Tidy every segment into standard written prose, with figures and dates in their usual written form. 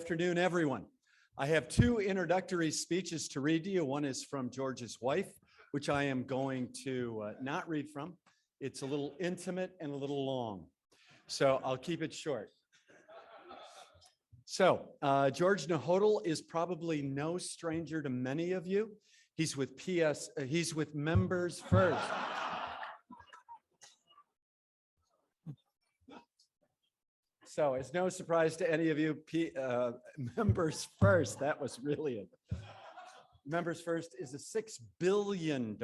afternoon, everyone. I have two introductory speeches to read to you. One is from George's wife, which I am going to not read from. It's a little intimate and a little long, so I'll keep it short. So George Nahodil is probably no stranger to many of you. He's with he's with Members First. So it's no surprise to any of you, Members First, that was really it. Members First is a $6 billion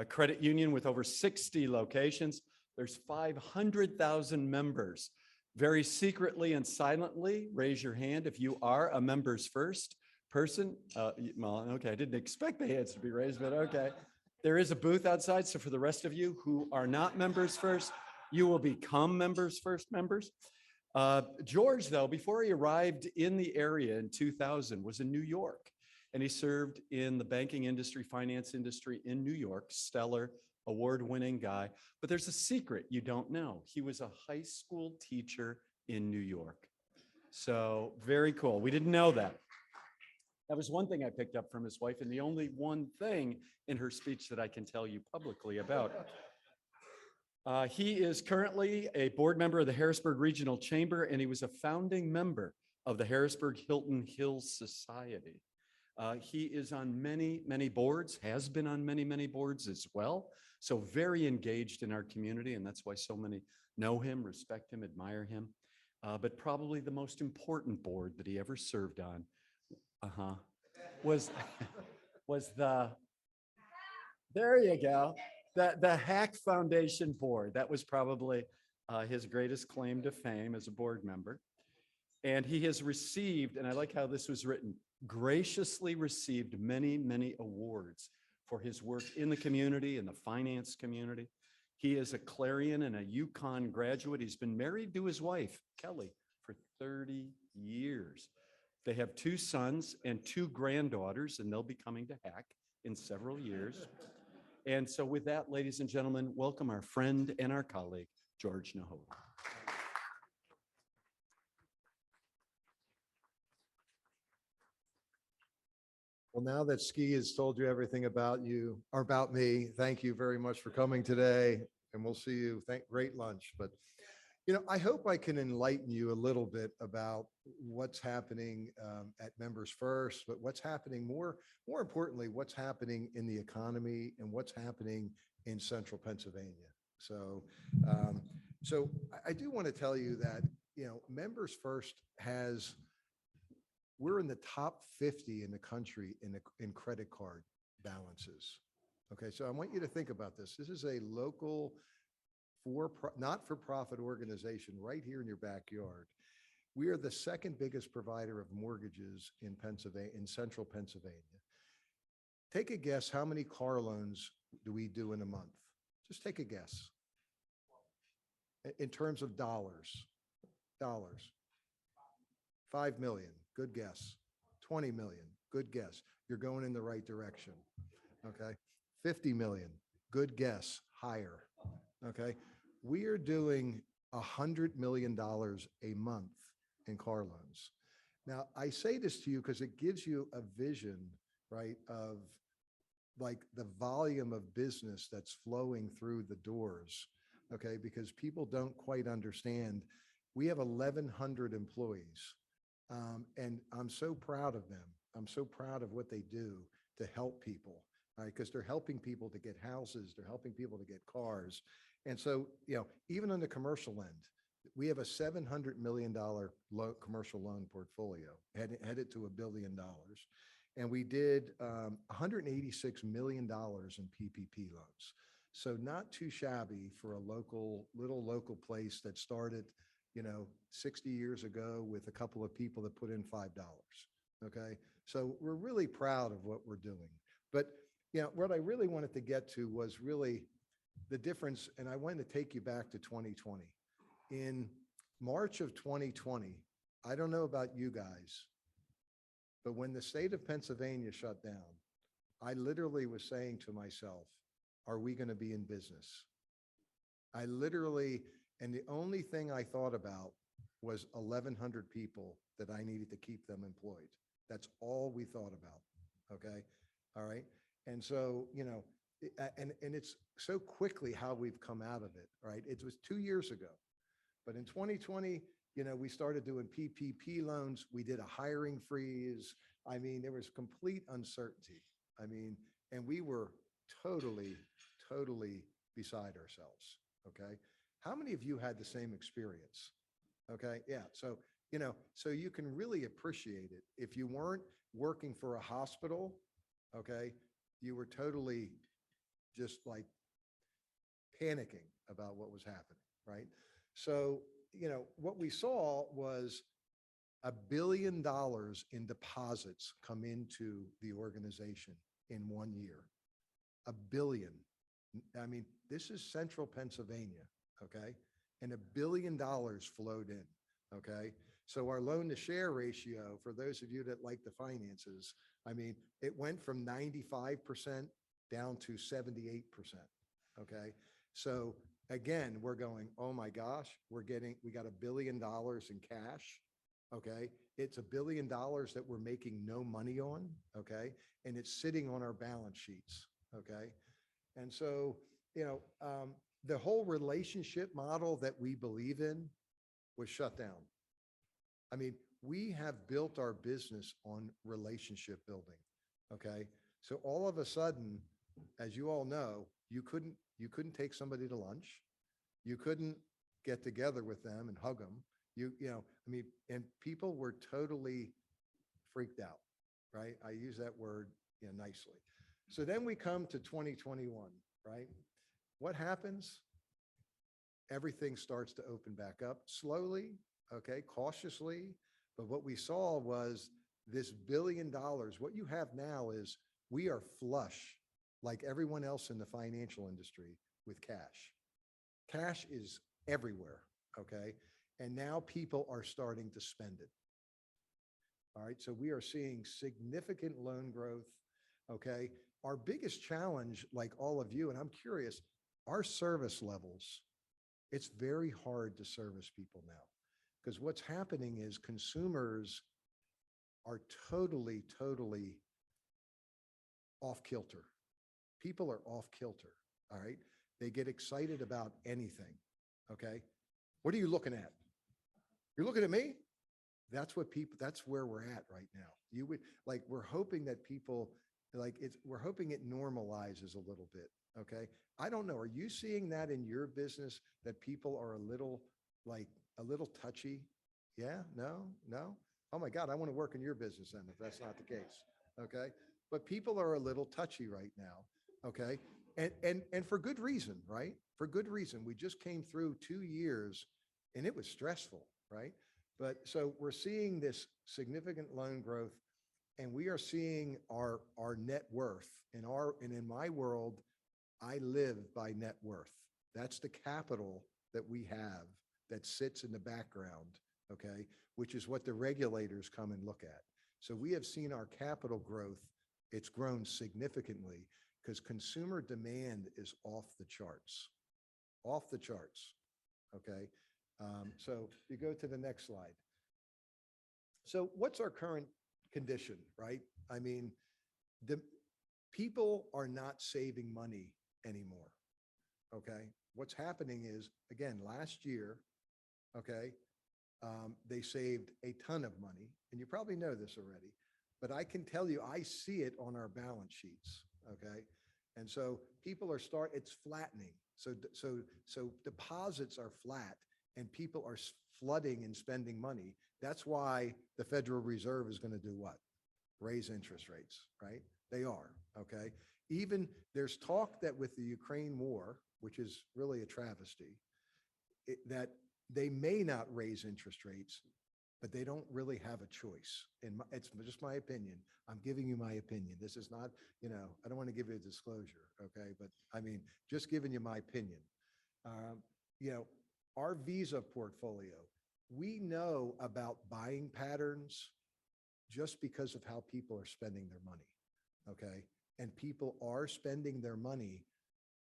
credit union with over 60 locations. There's 500,000 members. Very secretly and silently, raise your hand if you are a Members First person. Well, okay, I didn't expect the hands to be raised, but okay. There is a booth outside, so for the rest of you who are not Members First, you will become Members First members. George, though, before he arrived in the area in 2000, was in New York, and he served in the banking industry, finance industry in New York. Stellar, award-winning guy. But there's a secret you don't know. He was a high school teacher in New York. So very cool. We didn't know that. That was one thing I picked up from his wife, and the only one thing in her speech that I can tell you publicly about. He is currently a board member of the Harrisburg Regional Chamber, and he was a founding member of the Harrisburg Hilton Hills Society. He is on many, many boards, has been on many, many boards as well. So very engaged in our community, and that's why so many know him, respect him, admire him. But probably the most important board that he ever served on was the, there you go. The Hack Foundation board. That was probably his greatest claim to fame as a board member. And he has received, and I like how this was written, graciously received many, many awards for his work in the community, in the finance community. He is a Clarion and a UConn graduate. He's been married to his wife, Kelly, for 30 years. They have 2 sons and 2 granddaughters, and they'll be coming to Hack in several years. And so with that, ladies and gentlemen, welcome our friend and our colleague, George Nahodil. Well, now that Ski has told you everything about you or about me, thank you very much for coming today, and we'll see you. Great lunch. But, you know, I hope I can enlighten you a little bit about what's happening at Members First, but what's happening more importantly, what's happening in the economy and what's happening in central Pennsylvania. So, I do want to tell you that, you know, Members First we're in the top 50 in the country in credit card balances. Okay, so I want you to think about this. This is a local not-for-profit organization right here in your backyard. We are the second biggest provider of mortgages in Pennsylvania, in central Pennsylvania. Take a guess, how many car loans do we do in a month? Just take a guess. In terms of dollars. 5 million, good guess. 20 million, good guess. You're going in the right direction, okay? 50 million, good guess, higher, okay? We are doing $100 million a month in car loans. Now, I say this to you because it gives you a vision, right, of like the volume of business that's flowing through the doors, okay? Because people don't quite understand. We have 1,100 employees, and I'm so proud of them. I'm so proud of what they do to help people, right? Because they're helping people to get houses, they're helping people to get cars. And so, you know, even on the commercial end, we have a $700 million commercial loan portfolio, headed to $1 billion. And we did $186 million in PPP loans. So not too shabby for a little local place that started, you know, 60 years ago with a couple of people that put in $5. Okay. So we're really proud of what we're doing. But, you know, what I really wanted to get to was really the difference. And I wanted to take you back to 2020. In March of 2020, I don't know about you guys, but when the state of Pennsylvania shut down, I literally was saying to myself, are we going to be in business? I literally, and the only thing I thought about was 1,100 people that I needed to keep them employed. That's all we thought about. Okay. All right. And so, and it's so quickly how we've come out of it, right? It was 2 years ago, but in 2020, we started doing PPP loans. We did a hiring freeze. I mean, there was complete uncertainty. I mean, and we were totally, totally beside ourselves. Okay. How many of you had the same experience? Okay. Yeah. So, so you can really appreciate it. If you weren't working for a hospital, okay, you were totally just like panicking about what was happening, right? So, what we saw was $1 billion in deposits come into the organization in 1 year. $1 billion. I mean, this is central Pennsylvania, okay? And $1 billion flowed in, okay? So our loan to share ratio, for those of you that like the finances, I mean, it went from 95% down to 78%, okay? So again, we're going, oh my gosh, we got $1 billion in cash, okay? It's $1 billion that we're making no money on, okay? And it's sitting on our balance sheets, okay? And so, the whole relationship model that we believe in was shut down. I mean, we have built our business on relationship building, okay? So all of a sudden, as you all know, you couldn't take somebody to lunch. You couldn't get together with them and hug them. I mean, and people were totally freaked out, right? I use that word, nicely. So then we come to 2021, right? What happens? Everything starts to open back up slowly, okay, cautiously. But what we saw was this $1 billion. What you have now is we are flush, like everyone else in the financial industry, with cash. Cash is everywhere, okay? And now people are starting to spend it. All right, so we are seeing significant loan growth, okay? Our biggest challenge, like all of you, and I'm curious, our service levels, it's very hard to service people now because what's happening is consumers are totally, totally off kilter. People are off kilter, all right? They get excited about anything, okay? What are you looking at? You're looking at me? That's where we're at right now. We're hoping that people, we're hoping it normalizes a little bit, okay? I don't know, are you seeing that in your business, that people are a little touchy? Yeah, no? Oh my God, I want to work in your business then, if that's not the case, okay? But people are a little touchy right now, okay? And for good reason, right? For good reason. We just came through 2 years and it was stressful, right? But so we're seeing this significant loan growth, and we are seeing our net worth in my world, I live by net worth. That's the capital that we have that sits in the background, okay? Which is what the regulators come and look at. So we have seen our capital growth. It's grown significantly because consumer demand is off the charts, okay? So you go to the next slide. So what's our current condition, right? I mean, the people are not saving money anymore, okay? What's happening is, again, last year, okay, they saved a ton of money, and you probably know this already, but I can tell you, I see it on our balance sheets, okay? And so people it's flattening. So deposits are flat and people are flooding and spending money. That's why the Federal Reserve is going to do what? Raise interest rates, right? They are, okay? Even there's talk that with the Ukraine war, which is really a travesty, that they may not raise interest rates, but they don't really have a choice. And it's just my opinion. I'm giving you my opinion. This is not, I don't want to give you a disclosure, okay? But I mean, just giving you my opinion. Our Visa portfolio, we know about buying patterns just because of how people are spending their money, okay? And people are spending their money,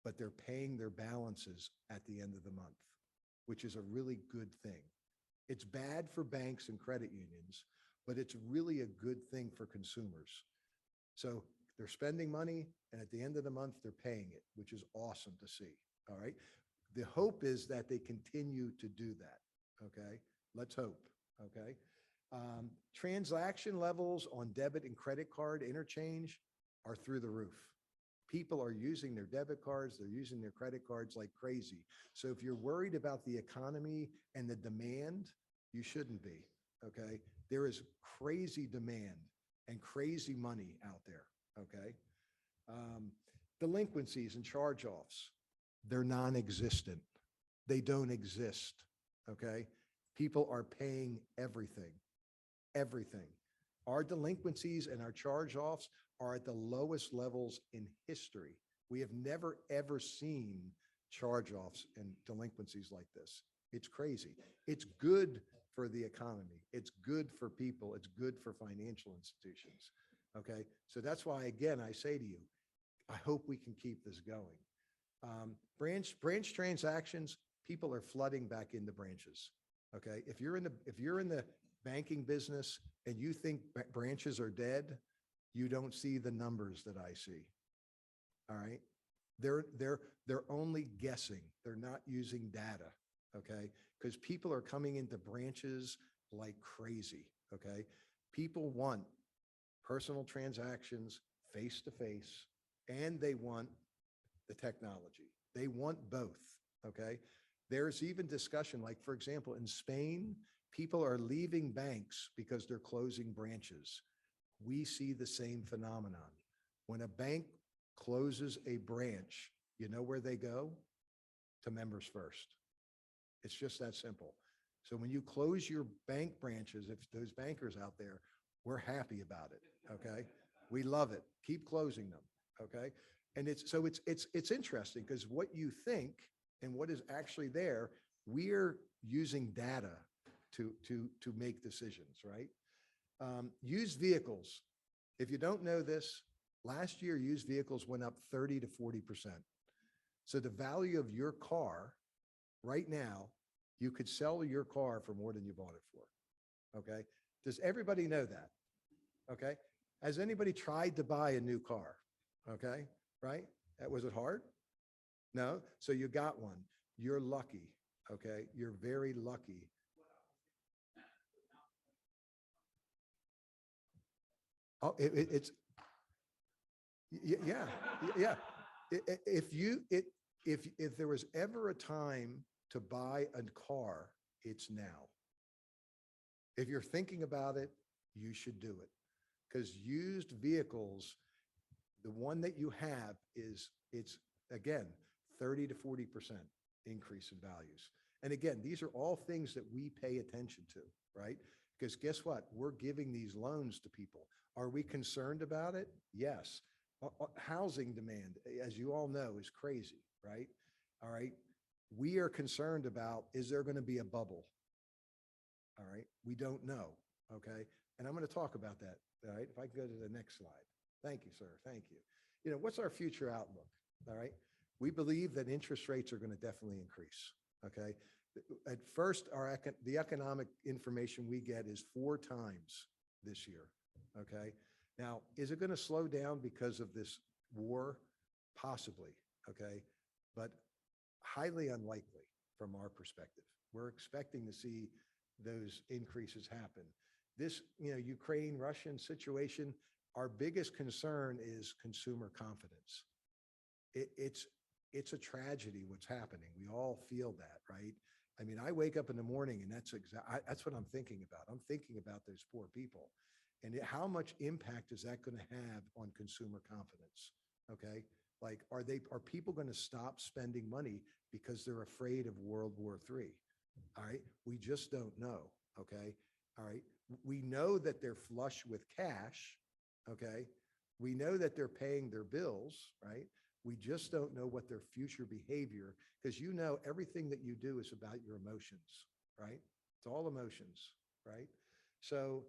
but they're paying their balances at the end of the month, which is a really good thing. It's bad for banks and credit unions, but it's really a good thing for consumers. So they're spending money, and at the end of the month, they're paying it, which is awesome to see. All right. The hope is that they continue to do that. Okay. Let's hope. Okay. Transaction levels on debit and credit card interchange are through the roof. People are using their debit cards, they're using their credit cards like crazy. So if you're worried about the economy and the demand, you shouldn't be. Okay. There is crazy demand and crazy money out there. Okay. Delinquencies and charge-offs, they're non-existent. They don't exist. Okay. People are paying everything. Everything. Our delinquencies and our charge-offs are at the lowest levels in history. We have never, ever seen charge-offs and delinquencies like this. It's crazy. It's good for the economy. It's good for people. It's good for financial institutions. Okay. So that's why, again, I say to you, I hope we can keep this going. Branch transactions, people are flooding back into branches. Okay. If you're in the banking business and you think branches are dead, you don't see the numbers that I see. All right. They're only guessing. They're not using data. Okay. Because people are coming into branches like crazy. Okay. People want personal transactions face to face, and they want the technology. They want both. Okay. There's even discussion, like, for example, in Spain, people are leaving banks because they're closing branches. We see the same phenomenon. When a bank closes a branch, you know where they go? To Members First. It's just that simple. So when you close your bank branches, if those bankers out there, we're happy about it. Okay. We love it. Keep closing them. Okay. And it's interesting because what you think and what is actually there, we're using data to make decisions, right? Used vehicles. If you don't know this, last year, used vehicles went up 30 to 40%. So the value of your car right now, you could sell your car for more than you bought it for. Okay. Does everybody know that? Okay. Has anybody tried to buy a new car? Okay. Right. Was it hard? No. So you got one. You're lucky. Okay. You're very lucky. Oh, it's yeah. If there was ever a time to buy a car, it's now. If you're thinking about it, you should do it, because used vehicles, the one that you have it's again 30 to 40% increase in values. And again, these are all things that we pay attention to, right? Because guess what? We're giving these loans to people. Are we concerned about it? Yes. Housing demand, as you all know, is crazy, right? All right. We are concerned about, is there going to be a bubble? All right. We don't know. Okay. And I'm going to talk about that. All right. If I can go to the next slide. Thank you, sir. Thank you. You know, what's our future outlook? All right. We believe that interest rates are going to definitely increase. Okay. At first, the economic information we get is 4 times this year. Okay. Now, is it going to slow down because of this war? Possibly. Okay. But highly unlikely from our perspective. We're expecting to see those increases happen. This, Ukraine-Russian situation, our biggest concern is consumer confidence. It's a tragedy what's happening. We all feel that, right? I mean, I wake up in the morning and that's what I'm thinking about. I'm thinking about those poor people and how much impact is that going to have on consumer confidence? Okay. Like, are people going to stop spending money because they're afraid of World War III? All right. We just don't know. Okay. All right. We know that they're flush with cash. Okay. We know that they're paying their bills, right? We just don't know what their future behavior, because everything that you do is about your emotions, right? It's all emotions, right? So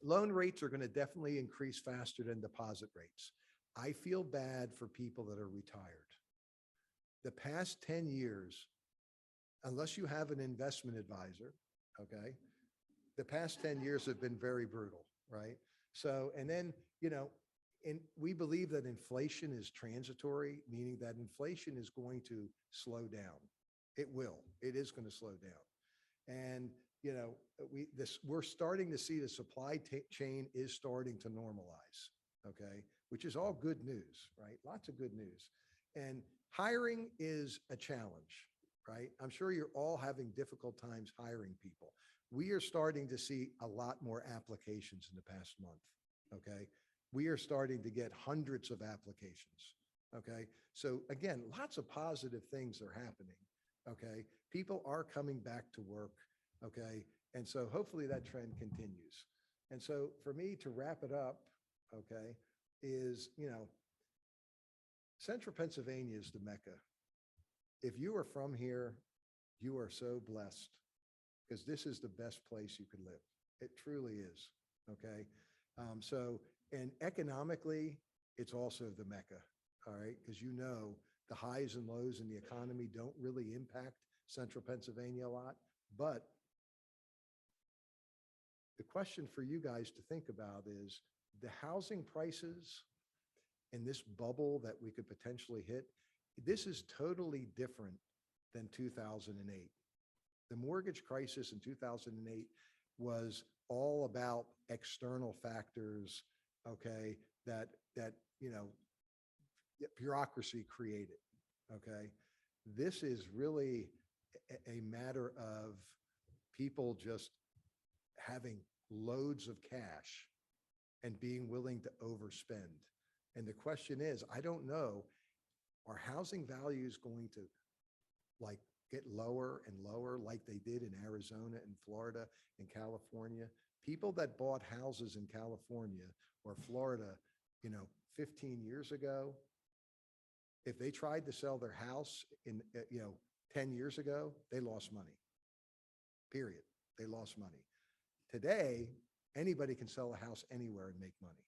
loan rates are going to definitely increase faster than deposit rates. I feel bad for people that are retired. The past 10 years, unless you have an investment advisor, okay, the past 10 years have been very brutal, right? So, and then, and we believe that inflation is transitory, meaning that inflation is going to slow down. It will. It is going to slow down. And, we're starting to see the supply chain is starting to normalize, okay, which is all good news, right? Lots of good news. And hiring is a challenge, right? I'm sure you're all having difficult times hiring people. We are starting to see a lot more applications in the past month, okay? We are starting to get hundreds of applications, okay? So again, lots of positive things are happening, okay? People are coming back to work, okay? And so hopefully that trend continues. And so for me to wrap it up, okay, is, Central Pennsylvania is the Mecca. If you are from here, you are so blessed because this is the best place you could live. It truly is, okay? And economically, it's also the Mecca, all right? Because the highs and lows in the economy don't really impact Central Pennsylvania a lot. But the question for you guys to think about is the housing prices and this bubble that we could potentially hit, this is totally different than 2008. The mortgage crisis in 2008 was all about external factors, okay, that bureaucracy created, okay? This is really a matter of people just having loads of cash and being willing to overspend. And the question is, I don't know, are housing values going to get lower and lower like they did in Arizona and Florida and California? People that bought houses in California or Florida, 15 years ago, if they tried to sell their house in, 10 years ago, they lost money, period. They lost money. Today, anybody can sell a house anywhere and make money,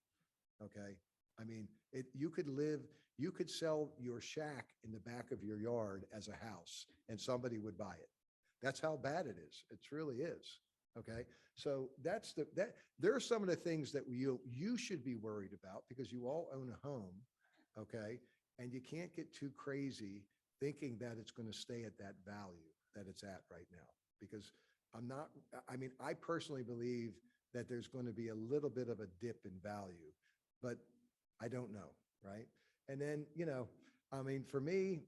okay? I mean, you could sell your shack in the back of your yard as a house and somebody would buy it. That's how bad it is. It really is. Okay. So there are some of the things that you should be worried about because you all own a home. Okay. And you can't get too crazy thinking that it's going to stay at that value that it's at right now, because I personally believe that there's going to be a little bit of a dip in value, but I don't know. Right. And then, for me,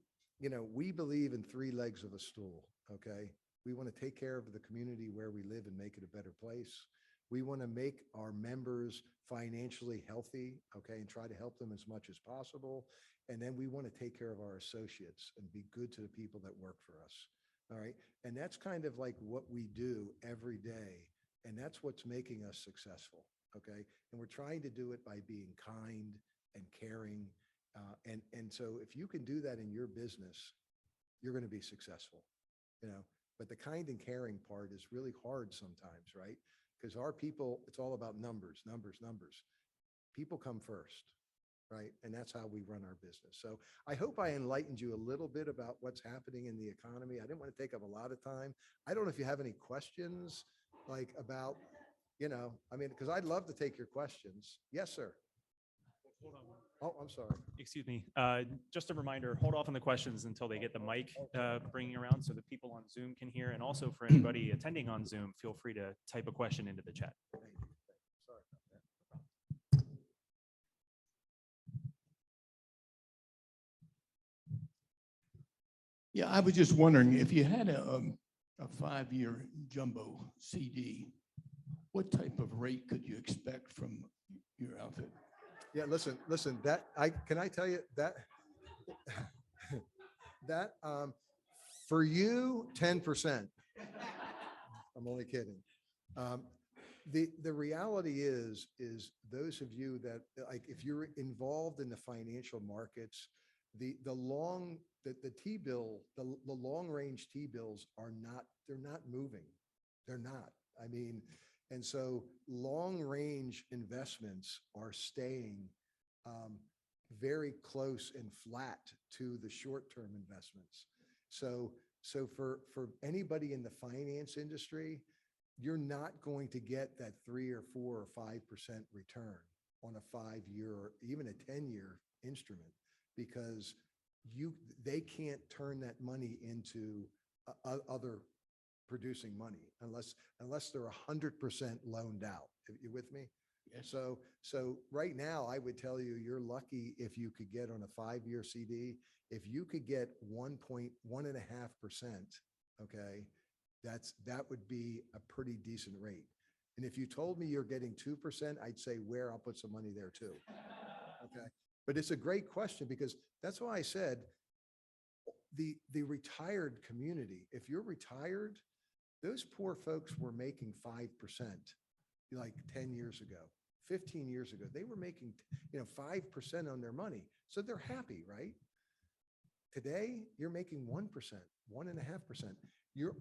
we believe in three legs of a stool. Okay. We want to take care of the community where we live and make it a better place. We want to make our members financially healthy, okay, and try to help them as much as possible. And then we want to take care of our associates and be good to the people that work for us. All right. And that's kind of like what we do every day. And that's what's making us successful. Okay. And we're trying to do it by being kind and caring. And so if you can do that in your business, you're going to be successful, but the kind and caring part is really hard sometimes, right? Because our people, it's all about numbers. People come first, right? And that's how we run our business. So I hope I enlightened you a little bit about what's happening in the economy. I didn't want to take up a lot of time. I don't know if you have any questions about, because I'd love to take your questions. Yes, sir. Hold on. Oh, I'm sorry. Excuse me. Just a reminder, hold off on the questions until they get the mic bringing around so that people on Zoom can hear. And also for anybody attending on Zoom, feel free to type a question into the chat. Sorry about that. Yeah, I was just wondering if you had a 5-year jumbo CD, what type of rate could you expect from your outfit? Yeah, listen, can I tell you that for you, 10%. I'm only kidding. The reality is those of you that if you're involved in the financial markets, the long range T-bills they're not moving. They're not. And so long range investments are staying very close and flat to the short-term investments. So So for anybody in the finance industry, you're not going to get that 3 or 4 or 5% return on a 5-year or even a 10-year instrument, because they can't turn that money into other producing money unless they're 100% loaned out. You with me? Yes. So right now, I would tell you, you're lucky if you could get on a 5-year CD, if you could get 1.1.5%, okay, that would be a pretty decent rate. And if you told me you're getting 2%, I'd say, where? I'll put some money there too. Okay. But it's a great question, because that's why I said the retired community, if you're retired, those poor folks were making 5% like 10 years ago, 15 years ago. They were making, 5% on their money. So they're happy, right? Today, you're making 1%, 1.5%. You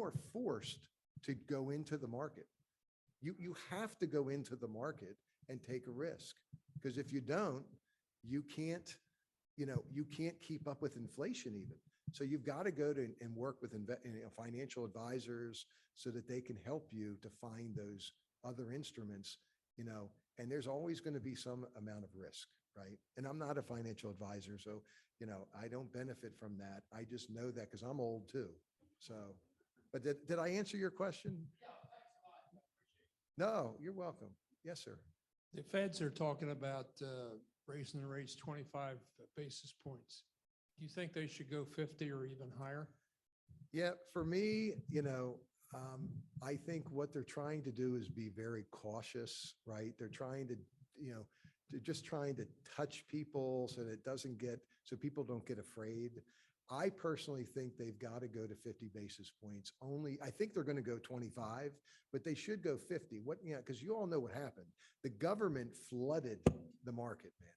are forced to go into the market. You have to go into the market and take a risk, because if you don't, you can't keep up with inflation even. So you've got to go to and work with financial advisors so that they can help you to find those other instruments, and there's always going to be some amount of risk, right? And I'm not a financial advisor, so, I don't benefit from that. I just know that because I'm old too. So, but did I answer your question? No, you're welcome. Yes, sir. The feds are talking about raising the rates 25 basis points. Do you think they should go 50 or even higher? Yeah, for me, I think what they're trying to do is be very cautious, right? They're trying to, they're just trying to touch people so people don't get afraid. I personally think they've got to go to 50 basis points only. I think they're going to go 25, but they should go 50. Because you all know what happened. The government flooded the market, man.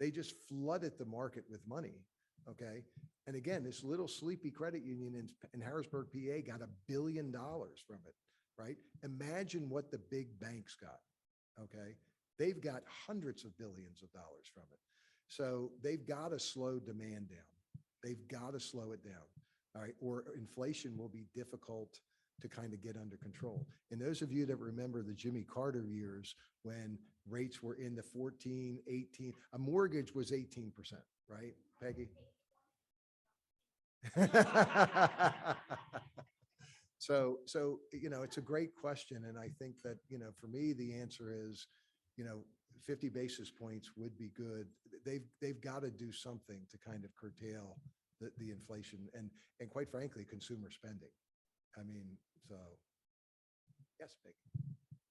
They just flooded the market with money. Okay. And again, this little sleepy credit union in Harrisburg, PA got $1 billion from it, right? Imagine what the big banks got. Okay. They've got hundreds of billions of dollars from it. So they've got to slow demand down. They've got to slow it down. All right. Or inflation will be difficult to kind of get under control. And those of you that remember the Jimmy Carter years when rates were in the 14, 18, a mortgage was 18%, right, Peggy? So, it's a great question. And I think that, for me, the answer is, 50 basis points would be good. They've got to do something to kind of curtail the inflation and quite frankly, consumer spending. I mean, so yes, Peggy.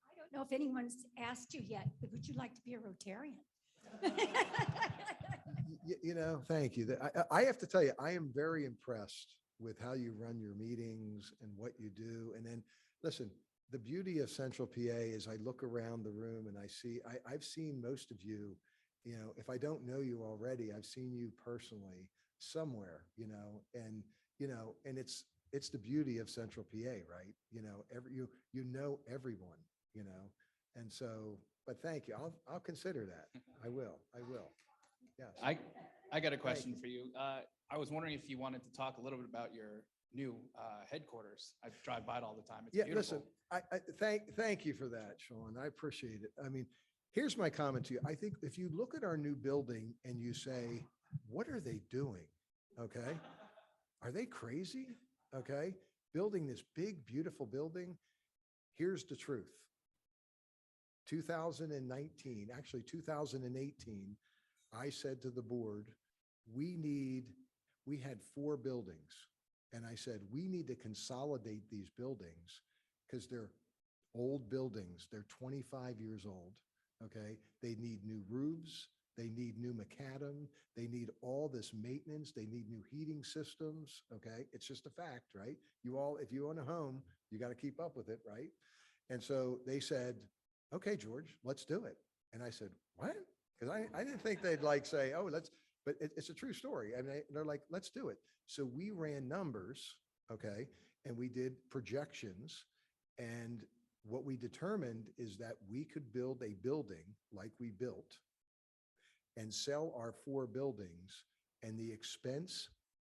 I don't know if anyone's asked you yet, but would you like to be a Rotarian? Thank you. I have to tell you, I am very impressed with how you run your meetings and what you do. And then, listen, the beauty of Central PA is I look around the room and I've seen most of you, if I don't know you already, I've seen you personally somewhere, and it's the beauty of Central PA, right? You know everyone, and so, but thank you. I'll consider that. I will. Yes. I got a question for you. I was wondering if you wanted to talk a little bit about your new headquarters. I drive by it all the time. It's beautiful. Listen, I thank you for that, Sean. I appreciate it. I mean, here's my comment to you. I think if you look at our new building and you say, what are they doing? Okay. Are they crazy? Okay. Building this big, beautiful building. Here's the truth. 2019, actually 2018, I said to the board, we had 4 buildings. And I said, we need to consolidate these buildings because they're old buildings. They're 25 years old. Okay. They need new roofs. They need new macadam. They need all this maintenance. They need new heating systems. Okay. It's just a fact, right? If you own a home, you got to keep up with it. Right. And so they said, okay, George, let's do it. And I said, what? Because I didn't think they'd say, oh, but it's a true story. I mean, they're like, let's do it. So we ran numbers, okay, and we did projections. And what we determined is that we could build a building like we built and sell our 4 buildings, and the expense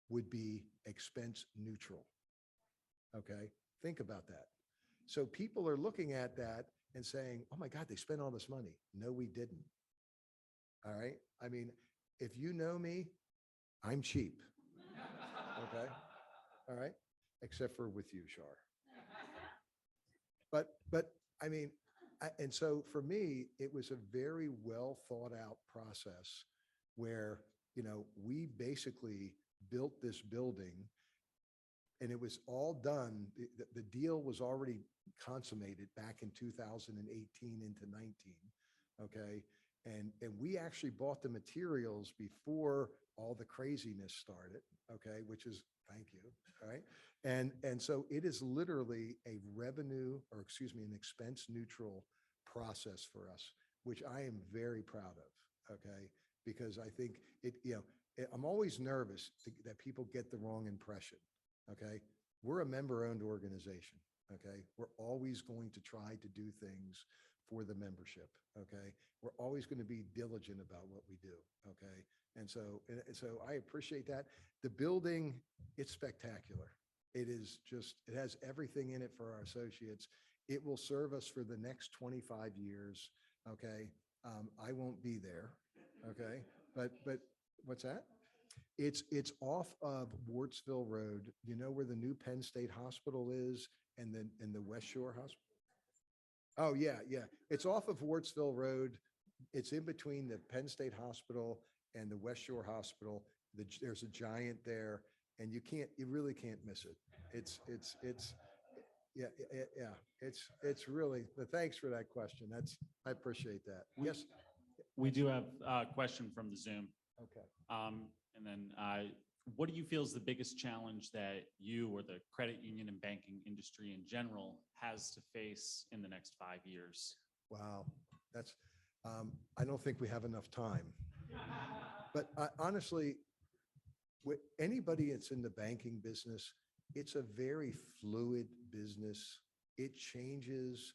would be expense neutral. Okay, think about that. So people are looking at that and saying, oh my God, they spent all this money. No, we didn't. All right. I mean, if you know me, I'm cheap. Okay. All right. Except for with you, Shar. But I mean, and so for me, it was a very well thought out process where, we basically built this building and it was all done. The deal was already consummated back in 2018 into 19. Okay. And we actually bought the materials before all the craziness started. Okay. Which is, thank you. All right. And so it is literally a revenue, or excuse me, an expense neutral process for us, which I am very proud of. Okay. Because I think I'm always nervous that people get the wrong impression. Okay. We're a member owned organization. Okay. We're always going to try to do things for the membership. Okay. We're always going to be diligent about what we do. Okay. And so I appreciate that. The building, it's spectacular. It is just, it has everything in it for our associates. It will serve us for the next 25 years. Okay. I won't be there. Okay. But what's that? It's off of Wartsville Road. You know where the new Penn State Hospital is and the West Shore Hospital? Oh, yeah, yeah. It's off of Wartsville Road. It's in between the Penn State Hospital and the West Shore Hospital. There's a giant there and you really can't miss it. Yeah. It's really, but thanks for that question. I appreciate that. Yes. We do have a question from the Zoom. Okay. And then what do you feel is the biggest challenge that you or the credit union and banking industry in general has to face in the next 5 years? Wow. That's, I don't think we have enough time. But honestly, with anybody that's in the banking business, it's a very fluid business. It changes.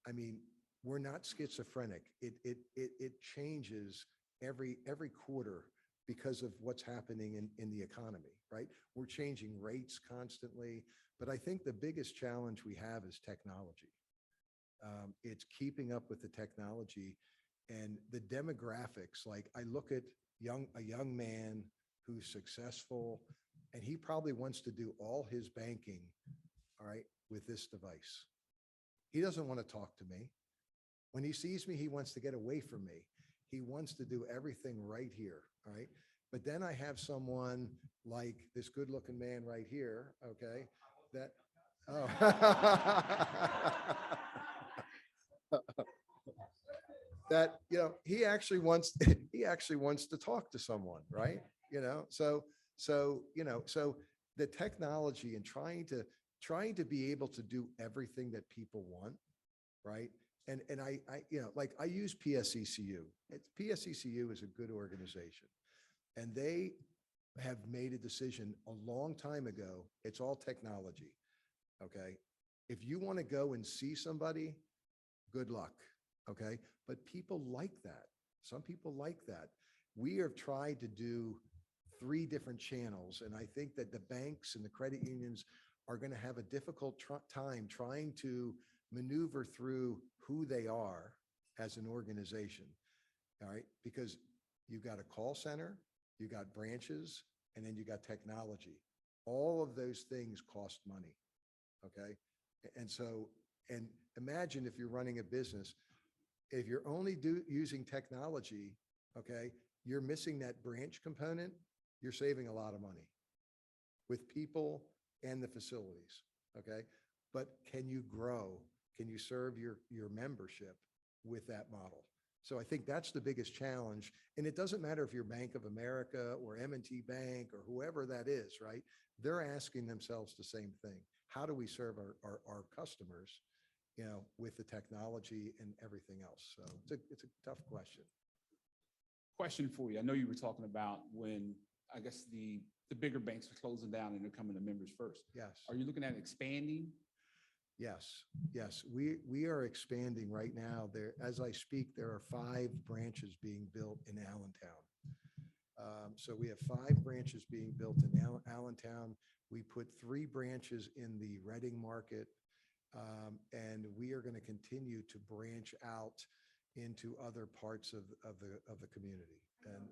I mean, we're not schizophrenic. It changes every quarter because of what's happening in the economy, right? We're changing rates constantly, but I think the biggest challenge we have is technology. It's keeping up with the technology and the demographics. Like I look at a young man who's successful and he probably wants to do all his banking, all right, with this device. He doesn't want to talk to me. When he sees me, he wants to get away from me. He wants to do everything right here, all right? But then I have someone like this good-looking man right here, okay, that, that, he actually wants to talk to someone, right? So the technology and trying to be able to do everything that people want, right? And I I use PSECU. PSECU is a good organization and they have made a decision a long time ago. It's all technology. Okay. If you want to go and see somebody, good luck. Okay. But people like that. Some people like that. We have tried to do 3 different channels. And I think that the banks and the credit unions are going to have a difficult time trying to maneuver through who they are as an organization. All right. Because you've got a call center, you got branches, and then you got technology. All of those things cost money. Okay. And so, and imagine if you're running a business, if you're only using technology, okay, you're missing that branch component, you're saving a lot of money with people and the facilities. Okay. But can you grow? Can you serve your membership with that model? So I think that's the biggest challenge. And it doesn't matter if you're Bank of America or M&T Bank or whoever that is, right? They're asking themselves the same thing. How do we serve our customers, with the technology and everything else? So it's a tough question. Question for you. I know you were talking about when, I guess, the bigger banks are closing down and they're coming to members first. Yes. Are you looking at expanding? Yes. We are expanding right now. There, as I speak, there are 5 branches being built in Allentown. So we have 5 branches being built in Allentown. We put 3 branches in the Reading market. And we are going to continue to branch out into other parts of the community. And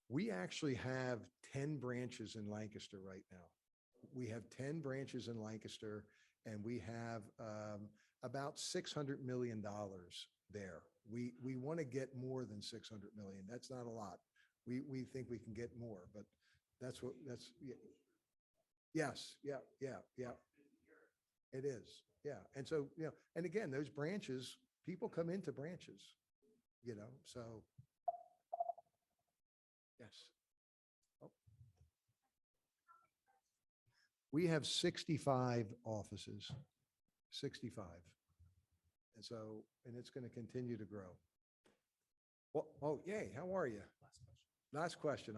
we actually have 10 branches in Lancaster right now. We have 10 branches in Lancaster, and we have about $600 million there. We want to get more than 600 million. That's not a lot. We think we can get more, but that's. Yeah. Yes, yeah. It is, yeah. And so, and again, those branches, people come into branches, so. Yes. Oh. We have 65 offices, 65. And so, and it's going to continue to grow. Well, oh, yay, how are you? Last question.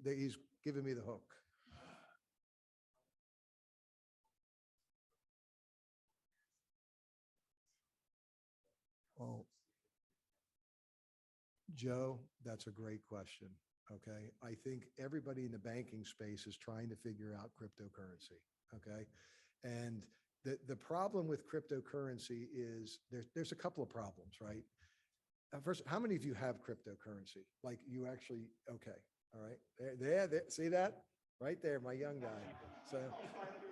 He's giving me the hook. Oh, Joe, that's a great question. Okay. I think everybody in the banking space is trying to figure out cryptocurrency. Okay. And the problem with cryptocurrency is there's a couple of problems, right? First, how many of you have cryptocurrency? Like you actually, okay. All right. There, see that? Right there, my young guy. So,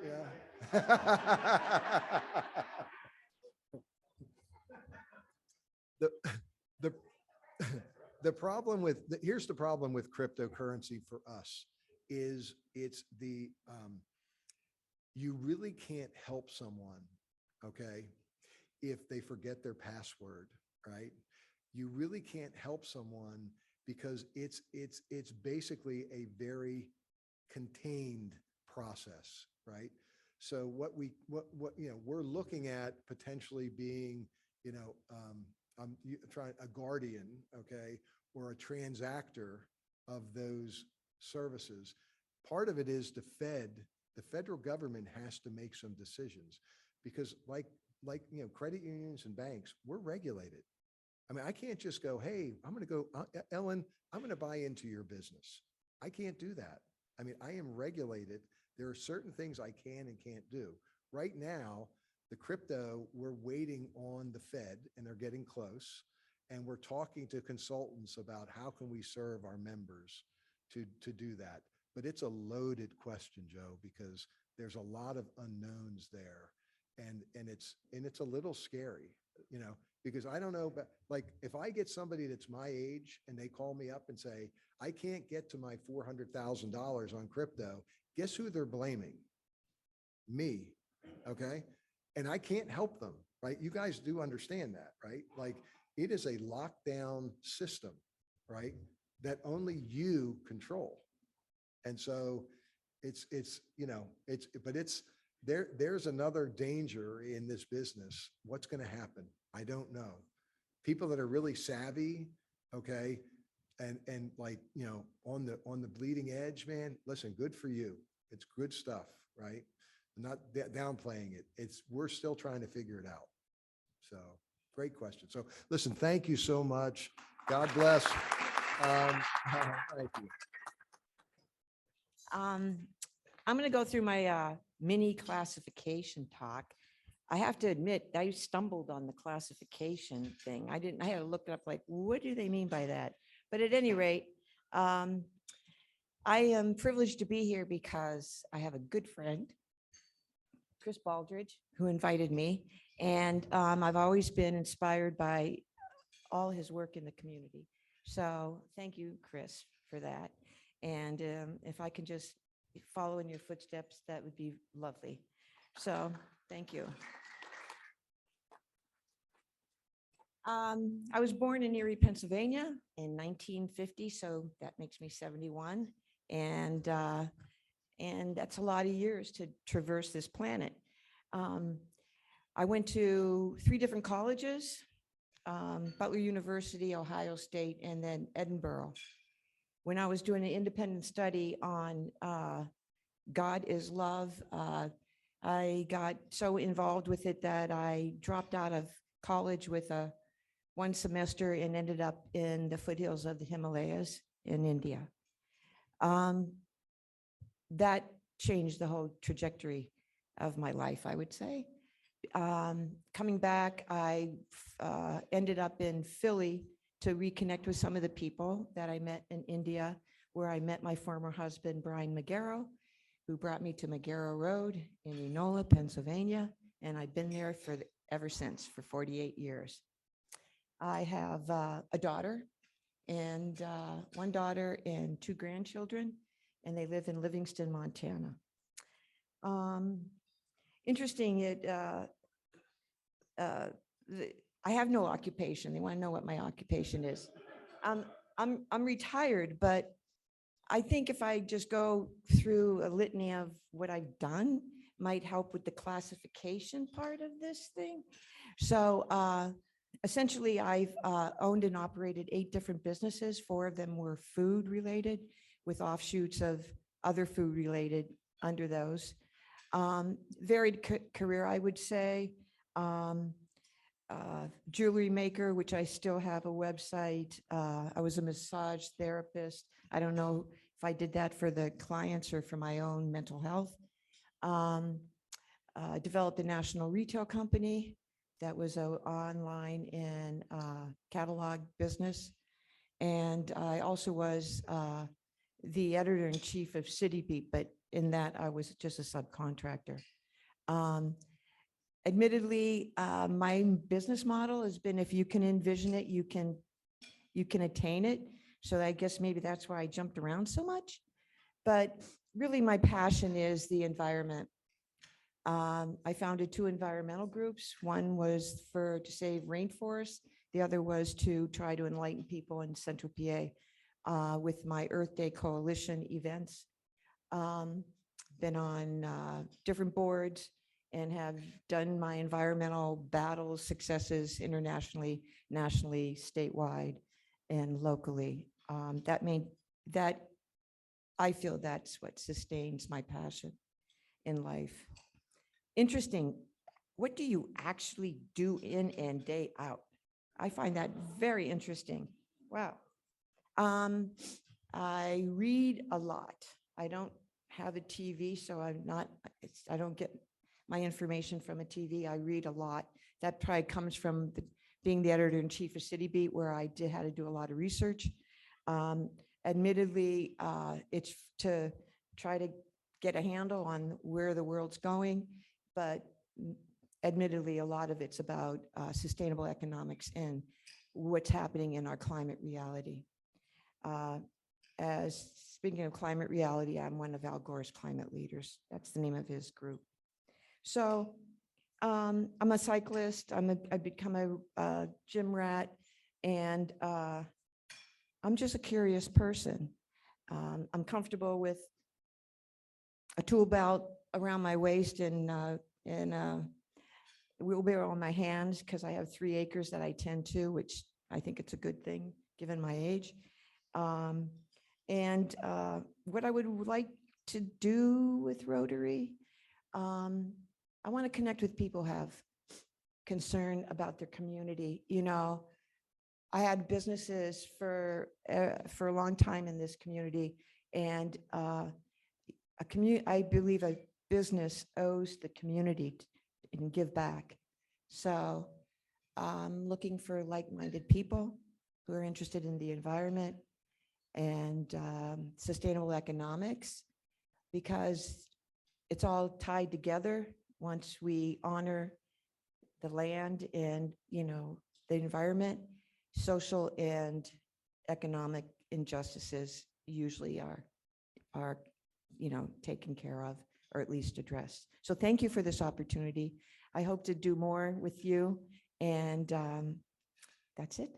yeah. The problem with, here's the problem with cryptocurrency for us is you really can't help someone, okay, if they forget their password, right? You really can't help someone because it's basically a very contained process, right? So what we're looking at potentially being, I'm trying a guardian, okay, or a transactor of those services. Part of it is the federal government has to make some decisions because like credit unions and banks, we're regulated. I mean, I can't just go, hey, I'm going to go, Ellen, I'm going to buy into your business. I can't do that. I mean, I am regulated. There are certain things I can and can't do. Right now, the crypto, we're waiting on the Fed and they're getting close. And we're talking to consultants about how can we serve our members to do that. But it's a loaded question, Joe, because there's a lot of unknowns there. And it's a little scary, because I don't know, but like if I get somebody that's my age and they call me up and say, I can't get to my $400,000 on crypto, guess who they're blaming? Me, okay? And I can't help them, right? You guys do understand that, right? Like it is a lockdown system, right? That only you control. And so there's another danger in this business. What's going to happen? I don't know. People that are really savvy, okay, and like, on the bleeding edge, man, listen, good for you. It's good stuff, right? I'm not downplaying it. We're still trying to figure it out. So great question. So listen, thank you so much. God bless. Thank you. I'm going to go through my mini classification talk. I have to admit, I stumbled on the classification thing. I had to look it up like, what do they mean by that? But at any rate, I am privileged to be here because I have a good friend, Chris Baldridge, who invited me. And I've always been inspired by all his work in the community. So thank you, Chris, for that. And if I can just follow in your footsteps, that would be lovely. So thank you. I was born in Erie, Pennsylvania in 1950, so that makes me 71. And that's a lot of years to traverse this planet. I went to 3 different colleges, Butler University, Ohio State, and then Edinburgh. When I was doing an independent study on God is love, I got so involved with it that I dropped out of college with a one semester and ended up in the foothills of the Himalayas in India. That changed the whole trajectory of my life, I would say. Coming back, I ended up in Philly to reconnect with some of the people that I met in India, where I met my former husband, Brian Magaro, who brought me to Magaro Road in Enola, Pennsylvania, and I've been there ever since, for 48 years. I have a daughter, and one daughter and 2 grandchildren, and they live in Livingston, Montana. Interesting, I have no occupation. They want to know what my occupation is. I'm retired, but I think if I just go through a litany of what I've done, might help with the classification part of this thing. So essentially, I've owned and operated 8 different businesses. 4 of them were food related, with offshoots of other food related under those. Varied career, I would say. Jewelry maker, which I still have a website. I was a massage therapist. I don't know if I did that for the clients or for my own mental health. Developed a national retail company that was an online and catalog business. And I also was the editor-in-chief of City Beat, but in that I was just a subcontractor. Admittedly, my business model has been, if you can envision it, you can attain it. So I guess maybe that's why I jumped around so much. But really, my passion is the environment. I founded 2 environmental groups. One was to save rainforests. The other was to try to enlighten people in Central PA with my Earth Day Coalition events. Been on different boards and have done my environmental battles, successes internationally, nationally, statewide, and locally. That I feel that's what sustains my passion in life. Interesting. What do you actually do in and day out? I find that very interesting. Wow. I read a lot. I don't have a TV, so I don't get my information from a TV. I read a lot. That probably comes from being the editor-in-chief of City Beat, where I had to do a lot of research. Admittedly, it's to try to get a handle on where the world's going, but admittedly, a lot of it's about sustainable economics and what's happening in our climate reality. Speaking of climate reality, I'm one of Al Gore's climate leaders. That's the name of his group. So I'm a cyclist. I've become a gym rat, and I'm just a curious person. I'm comfortable with a tool belt around my waist and a wheelbarrow on my hands, because I have 3 acres that I tend to, which I think it's a good thing given my age. And what I would like to do with Rotary, I want to connect with people who have concern about their community. You know, I had businesses for a long time in this community, and I believe a business owes the community and give back. So I'm looking for like-minded people who are interested in the environment and sustainable economics, because it's all tied together. Once we honor the land and, the environment, social and economic injustices usually are taken care of, or at least addressed. So thank you for this opportunity. I hope to do more with you, and that's it.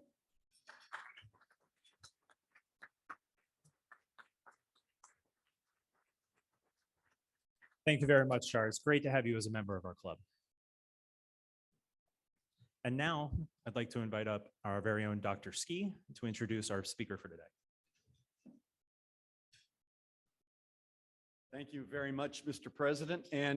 Thank you very much, Char. It's great to have you as a member of our club. And now I'd like to invite up our very own Dr. Ski to introduce our speaker for today. Thank you very much, Mr. President. And